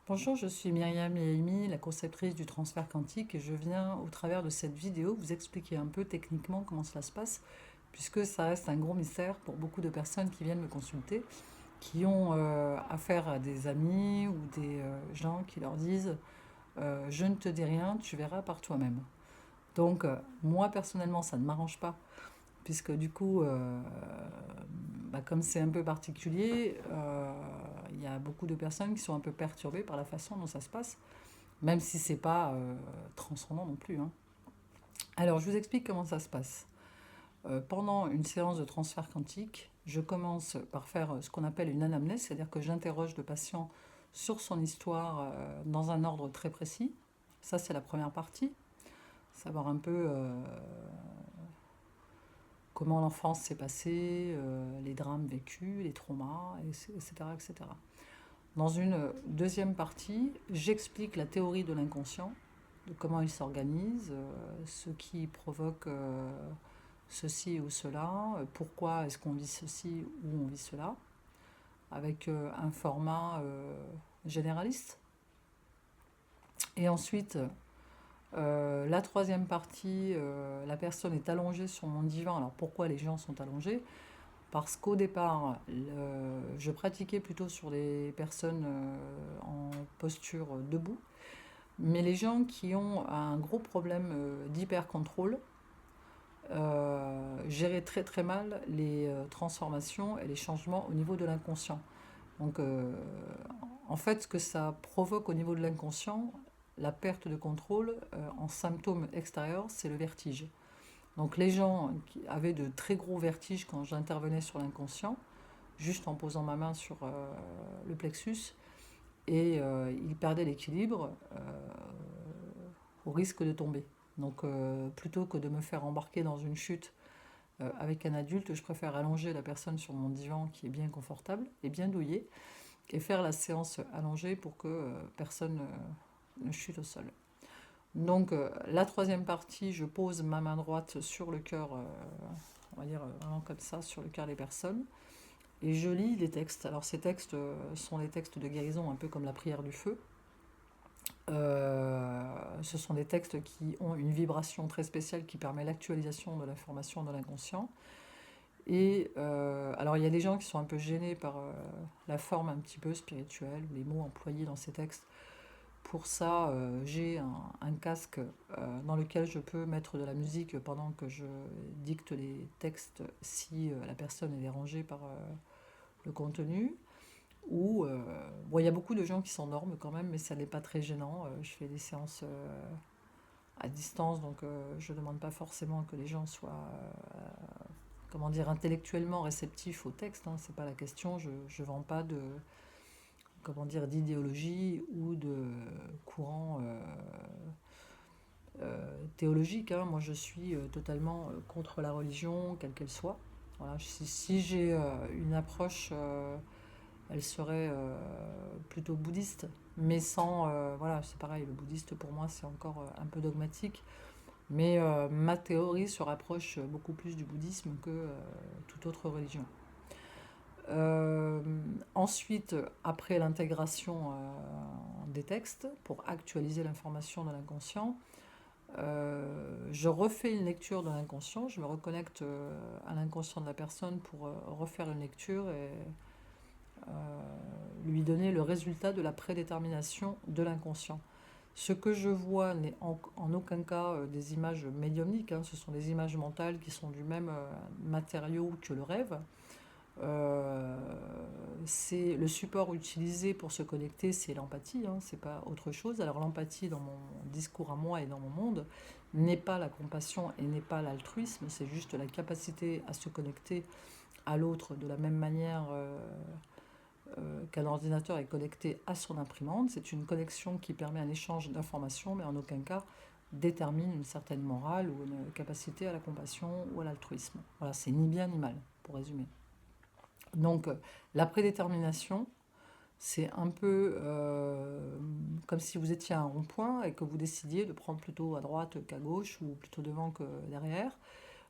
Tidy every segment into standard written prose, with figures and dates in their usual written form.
Bonjour, je suis Myriam Yaimi, la conceptrice du transfert quantique et je viens au travers de cette vidéo vous expliquer un peu techniquement comment cela se passe puisque ça reste un gros mystère pour beaucoup de personnes qui viennent me consulter, qui ont affaire à des amis ou des gens qui leur disent je ne te dis rien, tu verras par toi-même. Donc moi personnellement ça ne m'arrange pas puisque du coup comme c'est un peu particulier, il y a beaucoup de personnes qui sont un peu perturbées par la façon dont ça se passe. Même si c'est pas transcendant non plus, hein. Alors, je vous explique comment ça se passe. Pendant une séance de transfert quantique, je commence par faire ce qu'on appelle une anamnèse, c'est-à-dire que j'interroge le patient sur son histoire dans un ordre très précis. Ça, c'est la première partie. Savoir un peu comment l'enfance s'est passée, les drames vécus, les traumas, etc., etc. Dans une deuxième partie, j'explique la théorie de l'inconscient, de comment il s'organise, ce qui provoque ceci ou cela, pourquoi est-ce qu'on vit ceci ou on vit cela, avec un format généraliste. Et ensuite, la troisième partie, la personne est allongée sur mon divan. Alors pourquoi les gens sont allongés? Parce qu'au départ, je pratiquais plutôt sur les personnes en posture debout, mais les gens qui ont un gros problème d'hyper-contrôle géraient très très mal les transformations et les changements au niveau de l'inconscient. Donc en fait, ce que ça provoque au niveau de l'inconscient, la perte de contrôle en symptômes extérieurs, c'est le vertige. Donc les gens qui avaient de très gros vertiges quand j'intervenais sur l'inconscient, juste en posant ma main sur le plexus, et ils perdaient l'équilibre au risque de tomber. Donc plutôt que de me faire embarquer dans une chute avec un adulte, je préfère allonger la personne sur mon divan qui est bien confortable et bien douillet, et faire la séance allongée pour que personne ne chute au sol. Donc la troisième partie, je pose ma main droite sur le cœur, on va dire vraiment comme ça, sur le cœur des personnes, et je lis les textes. Alors ces textes sont des textes de guérison, un peu comme la prière du feu. Ce sont des textes qui ont une vibration très spéciale qui permet l'actualisation de l'information de l'inconscient. Et alors il y a des gens qui sont un peu gênés par la forme un petit peu spirituelle, les mots employés dans ces textes. Pour ça, j'ai un casque dans lequel je peux mettre de la musique pendant que je dicte les textes si la personne est dérangée par le contenu. Ou, bon, il y a beaucoup de gens qui s'endorment quand même, mais ça n'est pas très gênant. Je fais des séances à distance, donc je ne demande pas forcément que les gens soient, comment dire, intellectuellement réceptifs au texte, hein, c'est pas la question. Je ne vends pas de, comment dire, d'idéologie ou de courant théologique, hein. Moi, je suis totalement contre la religion, quelle qu'elle soit. Voilà, si j'ai une approche, elle serait plutôt bouddhiste, mais sans, voilà, c'est pareil, le bouddhiste pour moi c'est encore un peu dogmatique, mais ma théorie se rapproche beaucoup plus du bouddhisme que toute autre religion. Euh, Ensuite, après l'intégration des textes, pour actualiser l'information de l'inconscient, je refais une lecture de l'inconscient, je me reconnecte à l'inconscient de la personne pour refaire une lecture et lui donner le résultat de la prédétermination de l'inconscient. Ce que je vois n'est en aucun cas des images médiumniques, hein, ce sont des images mentales qui sont du même matériau que le rêve. Euh, c'est le support utilisé pour se connecter, c'est l'empathie, hein, c'est pas autre chose. Alors l'empathie dans mon discours à moi et dans mon monde n'est pas la compassion et n'est pas l'altruisme, c'est juste la capacité à se connecter à l'autre de la même manière qu'un ordinateur est connecté à son imprimante. C'est une connexion qui permet un échange d'informations, mais en aucun cas détermine une certaine morale ou une capacité à la compassion ou à l'altruisme. Voilà, c'est ni bien ni mal, pour résumer. Donc la prédétermination, c'est un peu comme si vous étiez à un rond-point et que vous décidiez de prendre plutôt à droite qu'à gauche ou plutôt devant que derrière.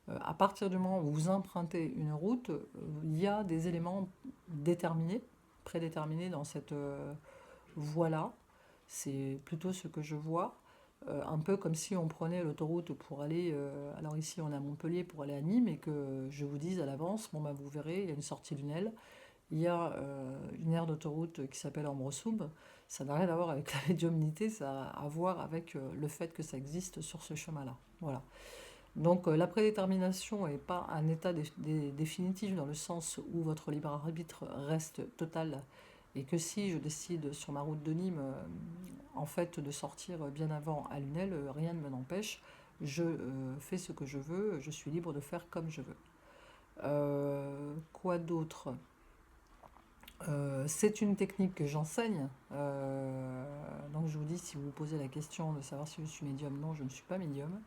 À partir du moment où vous empruntez une route, il y a des éléments déterminés, prédéterminés dans cette voie-là. C'est plutôt ce que je vois. Un peu comme si on prenait l'autoroute pour aller, alors ici on est à Montpellier pour aller à Nîmes, et que je vous dise à l'avance, bon bah vous verrez, il y a une sortie Lunel, il y a une aire d'autoroute qui s'appelle Ambresoub. Ça n'a rien à voir avec la médiumnité, ça a à voir avec le fait que ça existe sur ce chemin-là. Voilà. Donc la prédétermination n'est pas un état définitif dans le sens où votre libre arbitre reste total, et que si je décide sur ma route de Nîmes en fait de sortir bien avant à Lunel, rien ne m'en empêche. Je fais ce que je veux, je suis libre de faire comme je veux. Quoi d'autre? C'est une technique que j'enseigne. Donc je vous dis, si vous vous posez la question de savoir si je suis médium, non, je ne suis pas médium.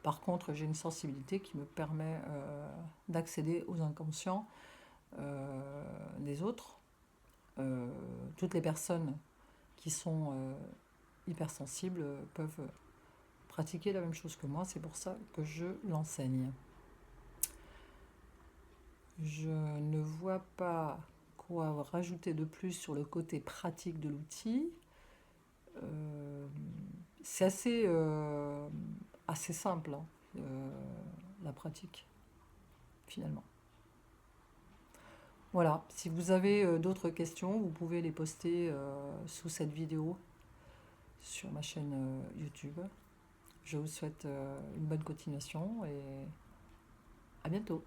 Par contre, j'ai une sensibilité qui me permet d'accéder aux inconscients des autres. Toutes les personnes qui sont hypersensibles peuvent pratiquer la même chose que moi, c'est pour ça que je l'enseigne. Je ne vois pas quoi rajouter de plus sur le côté pratique de l'outil. C'est assez simple, hein, la pratique, finalement. Voilà, si vous avez d'autres questions, vous pouvez les poster sous cette vidéo sur ma chaîne YouTube. Je vous souhaite une bonne continuation et à bientôt.